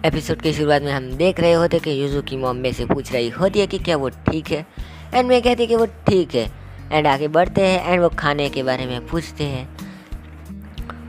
Episode की शुरुआत में हम देख रहे होते कि यूजू की मॉम में से पूछ रही होती है कि क्या वो ठीक है, एंड मैं कहती है कि वो ठीक है। एंड आगे बढ़ते हैं एंड वो खाने के बारे में पूछते हैं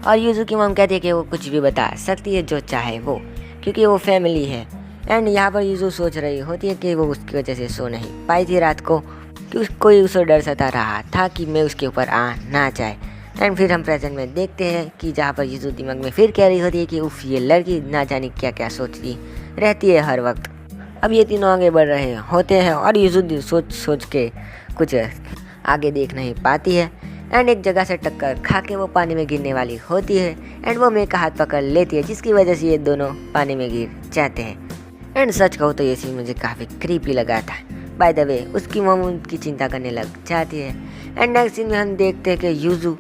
और यूजू की मॉम कहती है कि वो कुछ भी बता सकती है जो चाहे वो, क्योंकि वो फैमिली है। एंड यहाँ पर यूजू सोच रही होती है कि वो उसकी वजह से सो नहीं पाई थी रात को, कि कोई उसे डर सता रहा था कि मैं उसके ऊपर आ ना जाए। एंड फिर हम प्रेजेंट में देखते हैं कि जहाँ पर यूजू दिमाग में फिर कह रही होती है कि उफ, ये लड़की ना जाने क्या क्या सोचती रहती है हर वक्त। अब ये तीनों आगे बढ़ रहे होते हैं और यूजू सोच सोच के कुछ आगे देख नहीं पाती है। एंड एक जगह से टक्कर खा के वो पानी में गिरने वाली होती है एंड वो मैं का हाथ पकड़ लेती है, जिसकी वजह से ये दोनों पानी में गिर जाते हैं। एंड सच कहूँ तो ये सीन मुझे काफ़ी क्रीपी लगा था। बाय द वे उसकी मॉम उनकी चिंता करने लग जाती है। एंड नेक्स्ट सीन में हम देखते हैं कि यूजू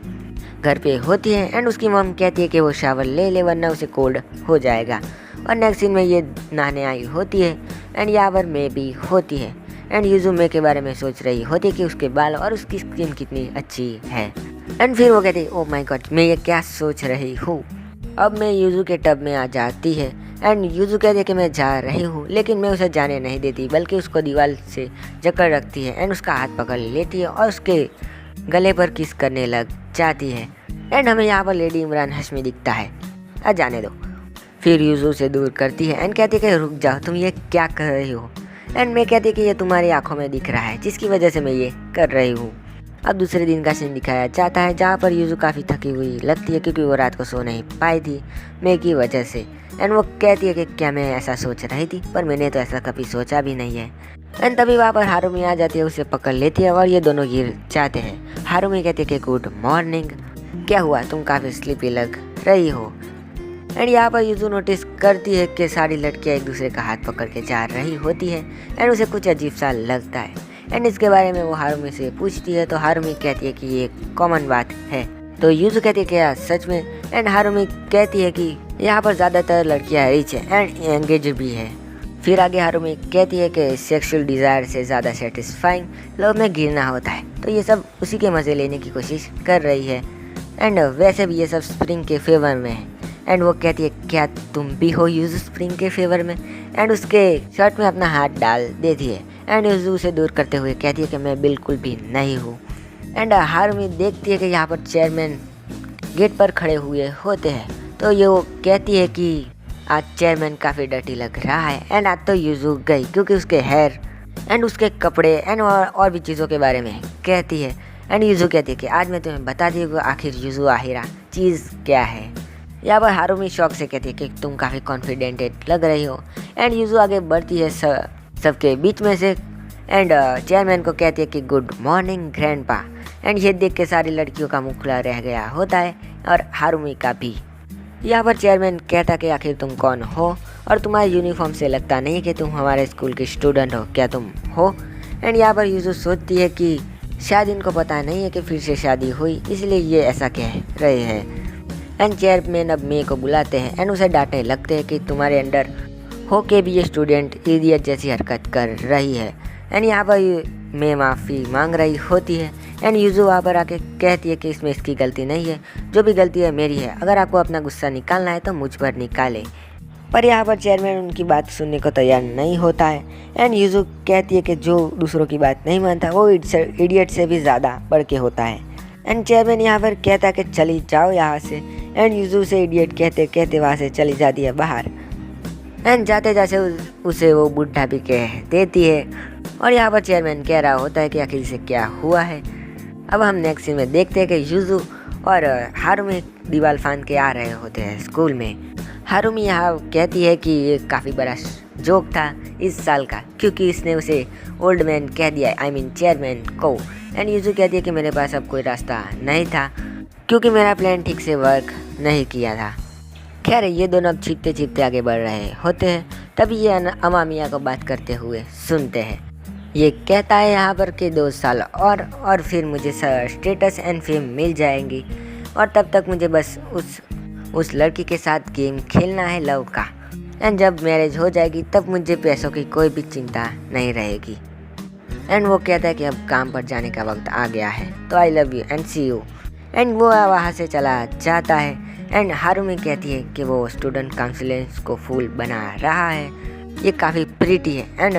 घर पे होती है एंड उसकी मॉम कहती है कि वो शावर ले ले वरना उसे कोल्ड हो जाएगा। और नेक्स्ट सीन में ये नहाने आई होती है एंड यहाँ पर मे भी होती है एंड यूजू मे के बारे में सोच रही होती है कि उसके बाल और उसकी स्किन कितनी अच्छी है। एंड फिर वो कहती है ओह माय गॉड, मैं ये क्या सोच रही हूँ। अब मैं यूजू के टब में आ जाती है एंड यूजू कहती है कि मैं जा रही हूँ, लेकिन मैं उसे जाने नहीं देती बल्कि उसको दीवार से जकड़ रखती है एंड उसका हाथ पकड़ लेती है और उसके गले पर किस करने लग जाती है। एंड हमें यहाँ पर लेडी इमरान हश्मी दिखता है, जाने दो। फिर यूजू से दूर करती है एंड कहती है कि रुक जाओ, तुम ये क्या कर रही हो। एंड मैं कहती है कि ये तुम्हारी आंखों में दिख रहा है जिसकी वजह से मैं ये कर रही हूँ। अब दूसरे दिन का सीन दिखाया जाता है जहाँ पर यूजू काफ़ी थकी हुई लगती है क्योंकि वो रात को सो नहीं पाई थी मैं की वजह से। एंड वो कहती है कि क्या मैं ऐसा सोच रही थी, पर मैंने तो ऐसा कभी सोचा भी नहीं है। एंड तभी वहाँ पर हारुमी आ जाती है, उसे पकड़ लेती है और ये दोनों गिर जाते हैं। हारुमी कहती है कि गुड मॉर्निंग, क्या हुआ, तुम काफ़ी स्लीपी लग रही हो। एंड यहाँ पर यूजू नोटिस करती है कि सारी लड़कियाँ एक दूसरे का हाथ पकड़ के जा रही होती है एंड उसे कुछ अजीब सा लगता है। एंड इसके बारे में वो हारुमी से पूछती है तो हारुमी कहती है कि ये कॉमन बात है। तो यूजू कहती है क्या सच में। एंड हारुमी कहती है कि यहाँ पर ज़्यादातर लड़कियाँ रिच है एंड एंगेज भी है। फिर आगे हारुमी कहती है कि सेक्सुअल डिज़ायर से ज़्यादा सेटिस्फाइंग लव में गिरना होता है, तो ये सब उसी के मज़े लेने की कोशिश कर रही है। एंड वैसे भी ये सब स्प्रिंग के फेवर में है। एंड वो कहती है क्या तुम भी हो यूजू स्प्रिंग के फेवर में। एंड उसके शर्ट में अपना हाथ डाल देती है एंड यूजू उसे दूर करते हुए कहती है कि मैं बिल्कुल भी नहीं हूँ। एंड हारुमी देखती है कि यहाँ पर चेयरमैन गेट पर खड़े हुए होते हैं, तो ये वो कहती है कि आज चेयरमैन काफ़ी डर्टी लग रहा है। एंड आज तो यूजू गई क्योंकि उसके हेयर एंड उसके कपड़े एंड और भी चीज़ों के बारे में कहती है। एंड यूजू कहती है कि आज मैं तुम्हें बता दी आखिर यूजू आहिरा चीज़ क्या है। यहाँ पर हारुमी शौक से कहती है कि तुम काफ़ी कॉन्फिडेंटेड लग रही हो। एंड यूजू आगे बढ़ती है सबके बीच में से एंड चेयरमैन को कहती है कि गुड मॉर्निंग ग्रैंडपा। एंड ये देख के सारी लड़कियों का मुँह खुला रह गया होता है और हारुमी का भी। यहाँ पर चेयरमैन कहता कि आखिर तुम कौन हो और तुम्हारे यूनिफॉर्म से लगता नहीं कि तुम हमारे स्कूल की स्टूडेंट हो, क्या तुम हो। एंड यहाँ पर यूजू सोचती है कि शायद इनको पता नहीं है कि फिर से शादी हुई, इसलिए ये ऐसा कह रहे हैं। एंड चेयरमैन अब मे को बुलाते हैं एंड उसे डांटने लगते हैं कि तुम्हारे अंडर हो के भी ये स्टूडेंट इडियट जैसी हरकत कर रही है। एंड यहाँ पर मे माफ़ी मांग रही होती है एंड यूजू वहाँ पर आके कहती है कि इसमें इसकी गलती नहीं है, जो भी गलती है मेरी है, अगर आपको अपना गुस्सा निकालना है तो मुझ पर निकाले। पर यहाँ पर चेयरमैन उनकी बात सुनने को तैयार नहीं होता है। एंड यूजू कहती है कि जो दूसरों की बात नहीं मानता वो इडियट से भी ज़्यादा बढ़ के होता है। एंड चेयरमैन यहाँ पर कहता है कि चली जाओ यहाँ से। एंड यूजू से इडियट कहते कहते वहाँ से चली जाती है बाहर। एंड जाते जाते उसे वो बुढ़ा भी कह देती है और यहाँ पर चेयरमैन कह रहा होता है कि आखिर से क्या हुआ है। अब हम नेक्स्ट सीन में देखते हैं कि यूजू और हारुमी दीवार फांद के आ रहे होते हैं स्कूल में। हारुमी यहाँ कहती है कि ये काफ़ी बड़ा जोक था इस साल का, क्योंकि इसने उसे ओल्ड मैन कह दिया, आई मीन चेयरमैन को। एंड यूजू कहती है कि मेरे पास अब कोई रास्ता नहीं था क्योंकि मेरा प्लान ठीक से वर्क नहीं किया था। खैर ये दोनों अब छिपते छिपते आगे बढ़ रहे होते हैं, तभी ये अमामिया को बात करते हुए सुनते हैं। ये कहता है यहाँ पर कि 2 साल और फिर मुझे स्टेटस एंड फेम मिल जाएंगी और तब तक मुझे बस उस लड़की के साथ गेम खेलना है लव का। एंड जब मैरिज हो जाएगी तब मुझे पैसों की कोई भी चिंता नहीं रहेगी। एंड वो कहता है कि अब काम पर जाने का वक्त आ गया है, तो I love you and see you. And वो वहाँ से चला जाता है। एंड हारुमी कहती है कि वो स्टूडेंट काउंसिलर्स को फूल बना रहा है, ये काफ़ी प्रीटी है। एंड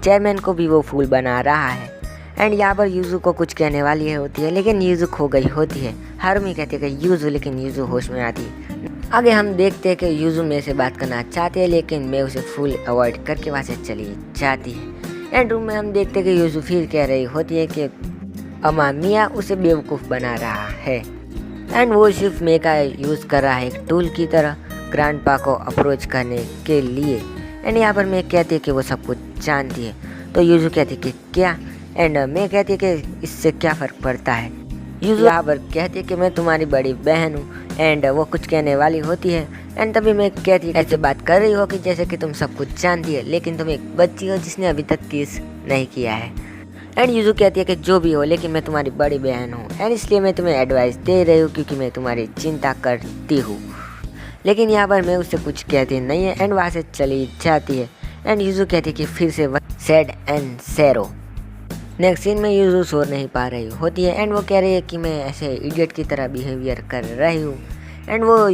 चेयरमैन को भी वो फूल बना रहा है। एंड यहाँ पर यूजू को कुछ कहने वाली होती है, लेकिन यूजू खो गई होती है। हारुमी कहती है कि यूजू, लेकिन यूजू होश में आती है। आगे हम देखते हैं कि यूजू मेरे से बात करना चाहती है, लेकिन मैं उसे फुल अवॉइड करके वहाँ से चली जाती है। एंड रूम में हम देखते हैं कि यूजू फिर कह रही होती है कि अमामिया उसे बेवकूफ़ बना रहा है। एंड वो सिर्फ मे का यूज़ कर रहा है एक टूल की तरह ग्रैंडपा को अप्रोच करने के लिए। एंड यहाँ पर मैं कहती है कि वो सब कुछ जानती है। तो यूजू कहती है कि क्या, एंड मैं कहती है कि इससे क्या फ़र्क पड़ता है। यूजू यहाँ पर कहती है कि मैं तुम्हारी बड़ी बहन हूँ। एंड वो कुछ कहने वाली होती है। एंड तभी मैं कहती है ऐसे बात कर रही हो कि जैसे कि तुम सब कुछ जानती है, लेकिन तुम एक बच्ची हो जिसने अभी तक किस नहीं किया है। एंड यूजू कहती है कि जो भी हो, लेकिन मैं तुम्हारी बड़ी बहन हूँ एंड इसलिए मैं तुम्हें एडवाइस दे रही हूँ क्योंकि मैं तुम्हारी चिंता करती हूँ। लेकिन यहाँ पर मैं उससे कुछ कहती नहीं है एंड वहाँ से चली जाती है। एंड यूजू कहती है कि फिर से sad and sorrow. Next scene में यूजू सो नहीं पा रही होती है। एंड वो कह रही है कि मैं ऐसे इडियट की तरह बिहेवियर कर रही हूँ। एंड वो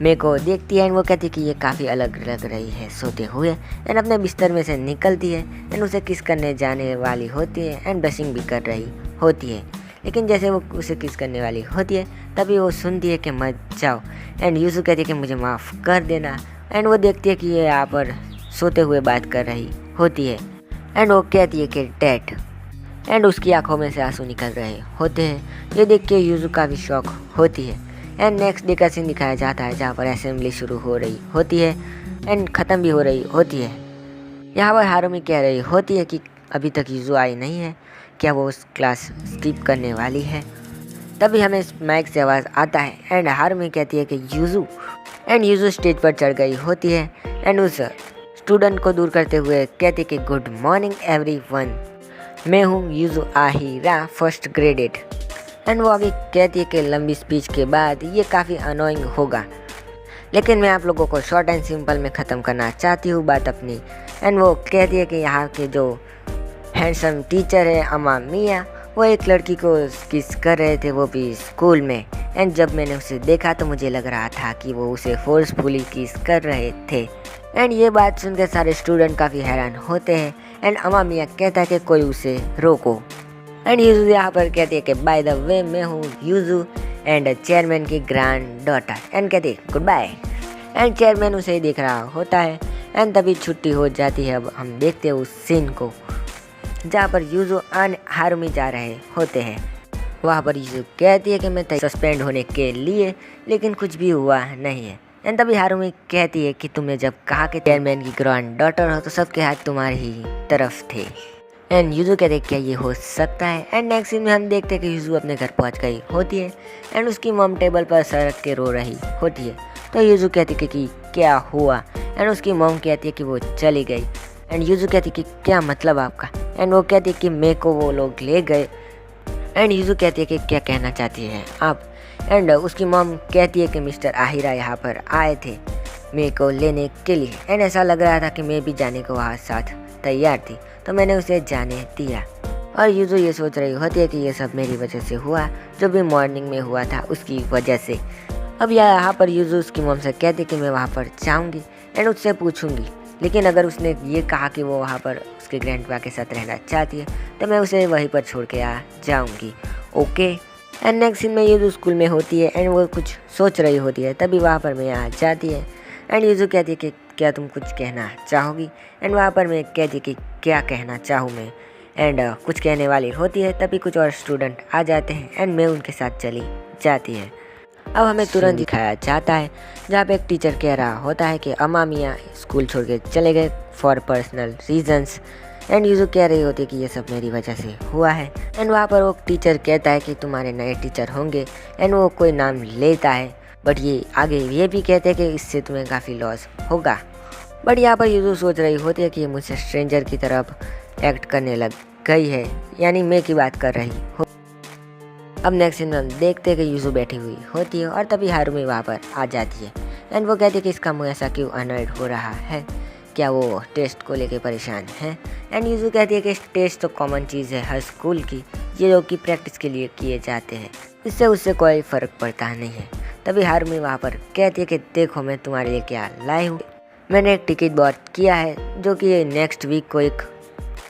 मेरे को देखती है एंड वो कहती है कि ये काफ़ी अलग लग रही है सोते हुए। एंड अपने बिस्तर में से निकलती है एंड उसे किस करने जाने वाली होती है एंड ब्रशिंग भी कर रही होती है। लेकिन जैसे वो उसे किस करने वाली होती है तभी वो सुनती है कि मत जाओ। एंड यूजू कहती है कि मुझे माफ़ कर देना। एंड वो देखती है कि ये यहाँ पर सोते हुए बात कर रही होती है। एंड वो कहती है कि डैड, एंड उसकी आंखों में से आंसू निकल रहे होते हैं। ये देख के यूजू काफ़ी शॉक होती है। एंड नेक्स्ट डे का सीन दिखाया जाता है जहाँ पर असेंबली शुरू हो रही होती है एंड ख़त्म भी हो रही होती है। यहाँ पर हारुमी कह रही होती है कि अभी तक यूजू आई नहीं है, क्या वो उस क्लास स्किप करने वाली है। तभी हमें माइक से आवाज़ आता है एंड हारुमी कहती है कि यूजू, एंड यूजू स्टेज पर चढ़ गई होती है एंड उस स्टूडेंट को दूर करते हुए कहती कि गुड मॉर्निंग एवरीवन, मैं हूँ yuzu Ahira, first graded. And वो आगे कहती है कि लंबी स्पीच के बाद ये काफ़ी अनोइंग होगा, लेकिन मैं आप लोगों को शॉर्ट एंड सिंपल में ख़त्म करना चाहती हूँ बात अपनी। एंड वो कहती है कि यहाँ के जो हैंडसम टीचर है अमामिया, वो एक लड़की को किस कर रहे थे, वो भी स्कूल में। एंड जब मैंने उसे देखा तो मुझे लग रहा था कि वो उसे फोर्सफुली किस कर रहे थे। एंड ये बात सुनकर सारे स्टूडेंट काफ़ी हैरान होते हैं। एंड अमामिया कहता है कि कोई उसे रोको। एंड यूजू यहाँ पर कहती है कि बाय द वे मैं हूँ यूजू एंड चेयरमैन की ग्रैंड डॉटर। एंड कहती है गुड बाय। एंड चेयरमैन उसे ही देख रहा होता है। एंड तभी छुट्टी हो जाती है। अब हम देखते हैं उस सीन को जहाँ पर यूजू और हारुमी जा रहे होते हैं। वहाँ पर यूजू कहती है कि मैं सस्पेंड होने के लिए, लेकिन कुछ भी हुआ नहीं है। एंड तभी हारुमी कहती है कि तुमने जब कहा कि चेयरमैन की ग्रैंड डॉटर हो तो सबके हाथ तुम्हारी ही तरफ थे। एंड यूजू कहते क्या ये हो सकता है। एंड नेक्स्ट सीन में हम देखते हैं कि यूजू अपने घर पहुंच गई होती है एंड उसकी मॉम टेबल पर सर रख के रो रही होती है। तो यूजू कहती कि क्या हुआ। एंड उसकी मॉम कहती है कि वो चली गई। एंड यूजू कहती कि क्या मतलब आपका। एंड वो कहती है कि मेरे को वो लोग ले गए। एंड यूजू कहती है कि क्या कहना चाहती हैं आप। एंड उसकी मॉम कहती है कि मिस्टर आहिरा यहाँ पर आए थे मेरे को लेने के लिए। एंड ऐसा लग रहा था कि मैं भी जाने को वहाँ साथ तैयार थी, तो मैंने उसे जाने दिया। और यूजू ये सोच रही होती है कि ये सब मेरी वजह से हुआ, जो भी मॉर्निंग में हुआ था उसकी वजह से। अब यहाँ पर यूजू उसकी मॉम से कहती कि मैं वहाँ पर जाऊँगी एंड उससे पूछूंगी, लेकिन अगर उसने ये कहा कि वो वहाँ पर उसके ग्रैंडपा के साथ रहना चाहती है तो मैं उसे वहीं पर छोड़ के आ जाऊँगी। ओके। एंड नेक्स्ट सीन में यूजू स्कूल में होती है एंड वो कुछ सोच रही होती है। तभी वहाँ पर मैं आ जाती है एंड यूजू कहती है कि क्या तुम कुछ कहना चाहोगी। एंड वहाँ पर मैं कहती कि क्या कहना चाहूँ मैं। एंड कुछ कहने वाली होती है। तभी कुछ और स्टूडेंट आ जाते हैं एंड मैं उनके साथ चली जाती है। अब हमें तुरंत दिखाया जाता है जहाँ पे एक टीचर कह रहा होता है कि अमामिया स्कूल छोड़ के चले गए for personal reasons. And yuzu कह रही होती है कि ये सब मेरी वजह से हुआ है। एंड वहाँ पर वो टीचर कहता है कि तुम्हारे नए टीचर होंगे। एंड वो कोई नाम लेता है, बट ये आगे ये भी कहते हैं कि इससे तुम्हें काफ़ी लॉस होगा। बट यहाँ पर यूजू सोच रही होती है कि ये मुझसे स्ट्रेंजर की तरफ एक्ट करने लग गई है, यानी मैं की बात कर रही हो। अब नेक्स्ट सीन में हम देखते हैं कि यूजू बैठी हुई होती है और तभी हारुमी वहाँ पर आ जाती है। एंड वो कहती है कि इसका मुँह ऐसा क्यों अनॉयड हो रहा है, क्या वो टेस्ट को लेके परेशान है। एंड यूजू कहती है कि टेस्ट तो कॉमन चीज़ है हर स्कूल की, ये लोग की प्रैक्टिस के लिए किए जाते हैं, इससे उससे कोई फ़र्क पड़ता नहीं है। तभी हारुमी वहाँ पर कहती है कि देखो मैं तुम्हारे लिए क्या लाई हूँ। मैंने एक टिकट बुक किया है जो कि नेक्स्ट वीक को एक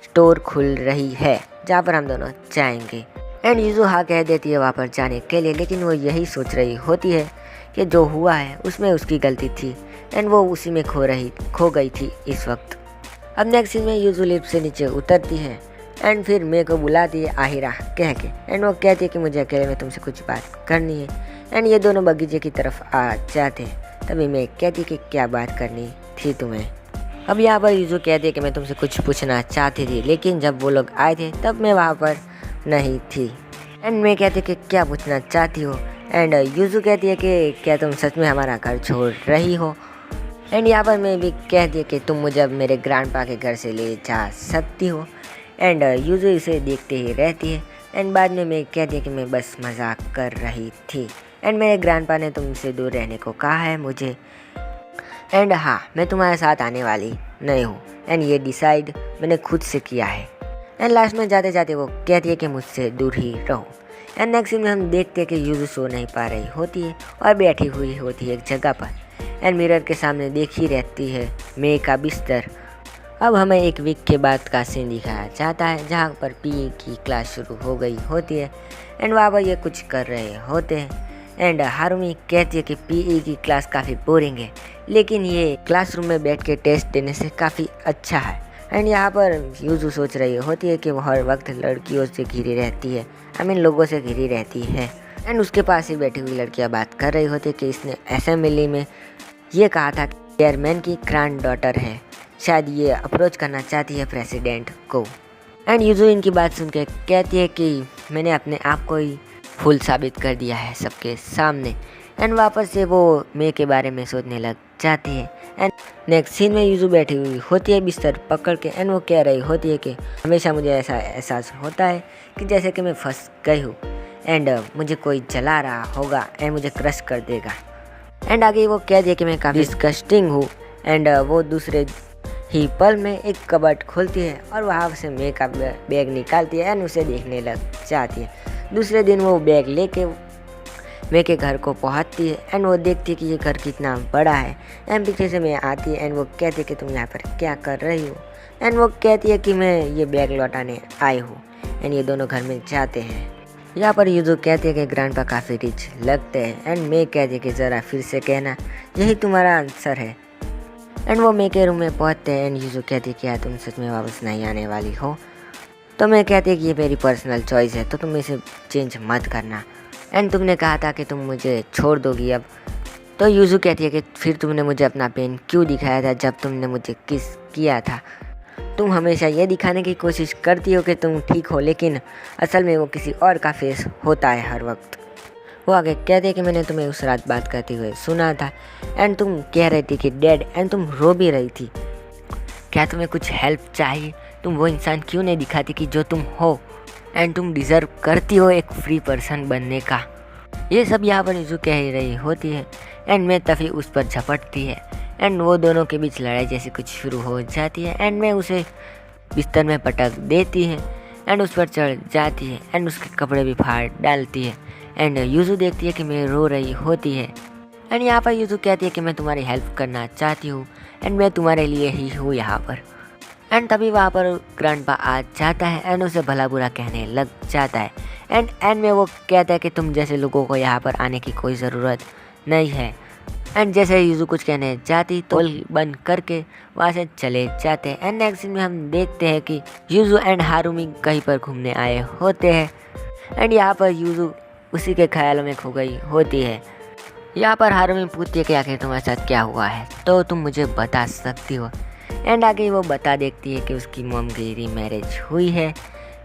स्टोर खुल रही है जहाँ पर हम दोनों जाएंगे। एंड यूजू हाँ कह देती है वहाँ पर जाने के लिए, लेकिन वो यही सोच रही होती है कि जो हुआ है उसमें उसकी गलती थी एंड वो उसी में खो गई थी इस वक्त। अब नेक्स्ट सीन में यूजू लिफ्ट से नीचे उतरती है एंड फिर मेरे को बुलाती है आहिरा कह के, एंड वो कहती है कि मुझे अकेले में तुमसे कुछ बात करनी है। एंड ये दोनों बगीचे की तरफ आ जाते हैं। तभी मैं कहती कि क्या बात करनी थी तुम्हें। अब यहाँ पर यूजू कहती है कि मैं तुमसे कुछ पूछना चाहती थी, लेकिन जब वो लोग आए थे तब मैं वहाँ पर नहीं थी। एंड मैं कहती कि क्या पूछना चाहती हो। एंड यूजू कहती है कि क्या तुम सच में हमारा घर छोड़ रही हो। एंड यहाँ पर मैं भी कहती है कि तुम मुझे अब मेरे ग्रैंडपा के घर से ले जा सकती हो। एंड यूजू इसे देखते ही रहती है। एंड बाद में मैं कहती है कि मैं बस मजाक कर रही थी एंड मेरे ग्रैंडपा ने तुमसे दूर रहने को कहा है मुझे। एंड हाँ, मैं तुम्हारे साथ आने वाली नहीं हूँ एंड ये डिसाइड मैंने खुद से किया है। एंड लास्ट में जाते जाते वो कहती है कि मुझसे दूर ही रहो। एंड नेक्स्ट सीन में हम देखते हैं कि यूजू सो नहीं पा रही होती है और बैठी हुई होती है एक जगह पर एंड मिरर के सामने देखी रहती है मे का बिस्तर। अब हमें एक वीक के बाद का सीन दिखाया जाता है जहाँ पर पीई की क्लास शुरू हो गई होती है एंड वहाँ पर ये कुछ कर रहे होते हैं। एंड हारुमी कहती है कि पीई की क्लास काफ़ी बोरिंग है, लेकिन ये क्लासरूम में बैठ के टेस्ट देने से काफ़ी अच्छा है। एंड यहाँ पर यूजू सोच रही होती है कि वो हर वक्त लड़कियों से घिरी रहती है, लोगों से घिरी रहती है। एंड उसके पास ही बैठी हुई लड़कियाँ बात कर रही होती है कि इसने असेंबली में ये कहा था कि चेयरमैन की ग्रैंड डॉटर है, शायद ये अप्रोच करना चाहती है प्रेसिडेंट को। एंड यूजू इनकी बात सुन के कहती है कि मैंने अपने आप को ही फुल साबित कर दिया है सबके सामने। एंड वापस से वो मे के बारे में सोचने लग जाती है। एंड नेक्स्ट सीन में यूजू बैठी हुई होती है बिस्तर पकड़ के एंड वो कह रही होती है कि हमेशा मुझे ऐसा एहसास होता है कि जैसे कि मैं फंस गई हूँ एंड मुझे कोई जला रहा होगा एंड मुझे क्रश कर देगा। एंड आगे वो कह दिया कि मैं काफ़ी डिस्गस्टिंग हूँ। एंड वो दूसरे ही पल में एक कबर्ड खोलती है और वहाँ से मे का बैग निकालती है एंड उसे देखने लग जाती है। दूसरे दिन वो बैग लेके मे के घर को पहुँचती है एंड वो देखती है कि ये घर कितना बड़ा है। एंड पीछे से मैं आती है एंड वो कहती है कि तुम यहाँ पर क्या कर रही हो। एंड वो कहती है कि मैं ये बैग लौटाने आई हूँ। एंड ये दोनों घर में जाते हैं। यहाँ पर यूजू कहती है कि ग्रैंडपा काफ़ी रिच लगते हैं एंड मे कहती है कि ज़रा फिर से कहना, यही तुम्हारा आंसर है। एंड वो मे के रूम में पहुँचते हैं एंड यूजू कहती है कि यार तुम सच में वापस नहीं आने वाली हो। तो मैं कहती है कि ये मेरी पर्सनल चॉइस है, तो तुम इसे चेंज मत करना। एंड तुमने कहा था कि तुम मुझे छोड़ दोगी अब। तो यूजू कहती है कि फिर तुमने मुझे अपना पेन क्यों दिखाया था जब तुमने मुझे किस किया था। तुम हमेशा ये दिखाने की कोशिश करती हो कि तुम ठीक हो, लेकिन असल में वो किसी और का फेस होता है हर वक्त। वो आगे कहते हैं कि मैंने तुम्हें उस रात बात करते हुए सुना था एंड तुम कह रही थी कि डैड एंड तुम रो भी रही थी। क्या तुम्हें कुछ हेल्प चाहिए? तुम वो इंसान क्यों नहीं दिखाती कि जो तुम हो एंड तुम डिज़र्व करती हो एक फ्री पर्सन बनने का। ये सब यहाँ पर यूजू कह रही होती है एंड मैं तभी उस पर झपटती है एंड वो दोनों के बीच लड़ाई जैसी कुछ शुरू हो जाती है एंड मैं उसे बिस्तर में पटक देती है एंड उस पर चढ़ जाती है एंड उसके कपड़े भी फाड़ डालती है। एंड यूजू देखती है कि मैं रो रही होती है एंड यहाँ पर यूजू कहती है कि मैं तुम्हारी हेल्प करना चाहती हूँ एंड मैं तुम्हारे लिए ही हूँ यहाँ पर। एंड तभी वहाँ पर ग्रैंडपा आ जाता है एंड उसे भला बुरा कहने लग जाता है एंड में वो कहता है कि तुम जैसे लोगों को यहाँ पर आने की कोई ज़रूरत नहीं है। एंड जैसे यूजू कुछ कहने जाती तो बंद करके वहाँ से चले जाते हैं। एंड नेक्स्ट सीन में हम देखते हैं कि यूजू एंड हारुमी कहीं पर घूमने आए होते हैं एंड यहाँ पर यूजू उसी के ख्यालों में खो गई होती है। यहाँ पर हारुमी पूछती है कि आखिर तुम्हारे साथ क्या हुआ है, तो तुम मुझे बता सकती हो। एंड आगे वो बता देती है कि उसकी मॉम की रीमैरिज हुई है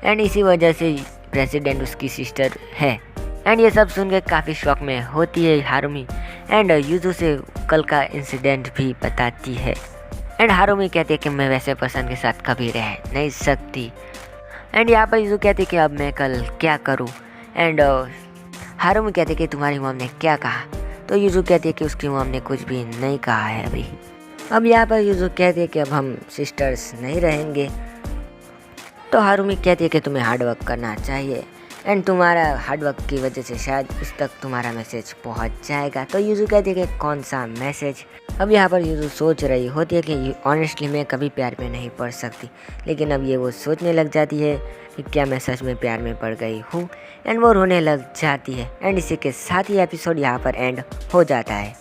एंड इसी वजह से प्रेसिडेंट उसकी सिस्टर है। एंड ये सब सुन के काफ़ी शौक में होती है हारुमी एंड यूजू से कल का इंसिडेंट भी बताती है। एंड हारुमी कहती है कि मैं वैसे पर्सन के साथ कभी रह नहीं सकती। एंड यहाँ पर यूजू कहती है कि अब मैं कल क्या करूँ। एंड हारुमी कहती है कि तुम्हारी मॉम ने क्या कहा। तो यूजू कहती है कि उसकी मॉम ने कुछ भी नहीं कहा है अभी। अब यहाँ पर यूजू कहती है कि अब हम सिस्टर्स नहीं रहेंगे। तो हारुमी कहती है कि तुम्हें हार्ड वर्क करना चाहिए एंड तुम्हारा हार्डवर्क की वजह से शायद उस तक तुम्हारा मैसेज पहुंच जाएगा। तो यूजू कहती है कि कौन सा मैसेज। अब यहाँ पर यूजू सोच रही होती है कि ऑनेस्टली मैं कभी प्यार में नहीं पड़ सकती, लेकिन अब ये वो सोचने लग जाती है कि क्या मैं सच में प्यार में पड़ गई हूँ, एंड वो रोने लग जाती है। एंड इसी के साथ ही एपिसोड यहाँ पर एंड हो जाता है।